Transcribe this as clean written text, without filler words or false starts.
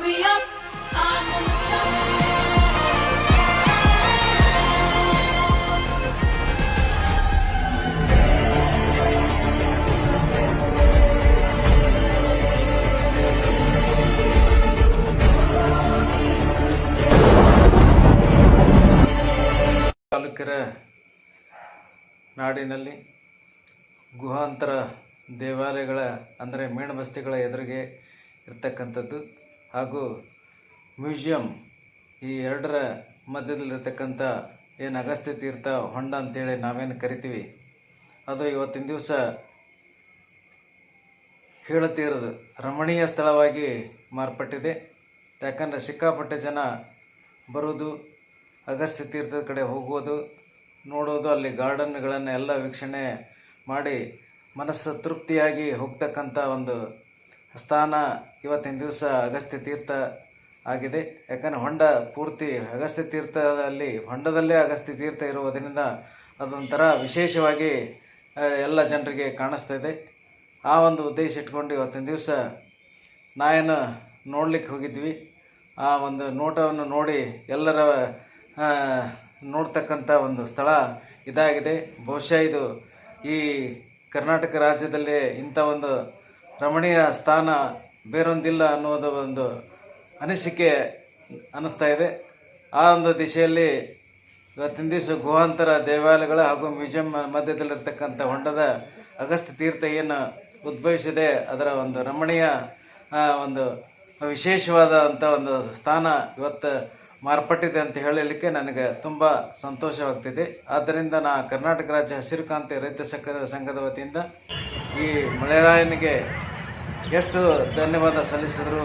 we up, I'm on the jump. ತಾಲೂಕಿನ ನಾಡಿನಲ್ಲಿ ಗುಹಾಂತರ ದೇವಾಲಯಗಳ ಅಂದರೆ ಮೇಣಬಸ್ತಿಗಳ ಎದುರಿಗೆ ಇರ್ತಕ್ಕಂಥದ್ದು ಹಾಗೂ ಮ್ಯೂಸಿಯಂ ಈ ಎರಡರ ಮಧ್ಯದಲ್ಲಿರ್ತಕ್ಕಂಥ ಏನು ಅಗಸ್ತ್ಯ ತೀರ್ಥ ಹೊಂಡ ಅಂತೇಳಿ ನಾವೇನು ಕರಿತೀವಿ, ಅದು ಇವತ್ತಿನ ದಿವಸ ಹೇಳತೀರದು ರಮಣೀಯ ಸ್ಥಳವಾಗಿ ಮಾರ್ಪಟ್ಟಿದೆ. ಯಾಕಂದರೆ ಸಿಕ್ಕಾಪಟ್ಟೆ ಜನ ಬರುವುದು, ಅಗಸ್ತ್ಯ ತೀರ್ಥದ ಕಡೆ ಹೋಗುವುದು, ನೋಡೋದು, ಅಲ್ಲಿ ಗಾರ್ಡನ್ಗಳನ್ನು ಎಲ್ಲ ವೀಕ್ಷಣೆ ಮಾಡಿ ಮನಸ್ಸು ತೃಪ್ತಿಯಾಗಿ ಹೋಗ್ತಕ್ಕಂಥ ಒಂದು ಸ್ಥಾನ ಇವತ್ತಿನ ದಿವಸ ಅಗಸ್ತ್ಯ ತೀರ್ಥ ಆಗಿದೆ. ಯಾಕಂದರೆ ಹೊಂಡ ಪೂರ್ತಿ ಅಗಸ್ತ್ಯ ತೀರ್ಥದಲ್ಲಿ ಹೊಂಡದಲ್ಲೇ ಅಗಸ್ತ್ಯ ತೀರ್ಥ ಇರುವುದರಿಂದ ಅದೊಂಥರ ವಿಶೇಷವಾಗಿ ಎಲ್ಲ ಜನರಿಗೆ ಕಾಣಿಸ್ತಾ ಇದೆ. ಆ ಒಂದು ಉದ್ದೇಶ ಇಟ್ಕೊಂಡು ಇವತ್ತಿನ ದಿವಸ ನಾವೇನು ನೋಡ್ಲಿಕ್ಕೆ ಹೋಗಿದ್ವಿ. ಆ ಒಂದು ನೋಟವನ್ನು ನೋಡಿ ಎಲ್ಲರ ನೋಡ್ತಕ್ಕಂಥ ಒಂದು ಸ್ಥಳ ಇದಾಗಿದೆ. ಬಹುಶಃ ಇದು ಈ ಕರ್ನಾಟಕ ರಾಜ್ಯದಲ್ಲಿ ಇಂಥ ಒಂದು ರಮಣೀಯ ಸ್ಥಾನ ಬೇರೊಂದಿಲ್ಲ ಅನ್ನೋದು ಒಂದು ಅನಿಸಿಕೆ ಅನ್ನಿಸ್ತಾ ಇದೆ. ಆ ಒಂದು ದಿಶೆಯಲ್ಲಿ ಇವತ್ತಿನ ದಿವಸ ಗುಹಾಂತರ ದೇವಾಲಯಗಳ ಹಾಗೂ ಮ್ಯೂಸಿಯಂ ಮಧ್ಯದಲ್ಲಿರ್ತಕ್ಕಂಥ ಹೊಂಡದ ಅಗಸ್ತ್ಯ ತೀರ್ಥ ಏನು ಉದ್ಭವಿಸಿದೆ, ಅದರ ಒಂದು ರಮಣೀಯ ಒಂದು ವಿಶೇಷವಾದಂಥ ಒಂದು ಸ್ಥಾನ ಇವತ್ತು ಮಾರ್ಪಟ್ಟಿದೆ ಅಂತ ಹೇಳಲಿಕ್ಕೆ ನನಗೆ ತುಂಬ ಸಂತೋಷವಾಗ್ತಿದೆ. ಆದ್ದರಿಂದ ಕರ್ನಾಟಕ ರಾಜ್ಯ ಹಸಿರು ಕ್ರಾಂತಿ ರೈತ ಸಂಘದ ವತಿಯಿಂದ ಈ ಮಳೆರಾಯನಿಗೆ ಎಷ್ಟು ಧನ್ಯವಾದ ಸಲ್ಲಿಸಿದ್ರು.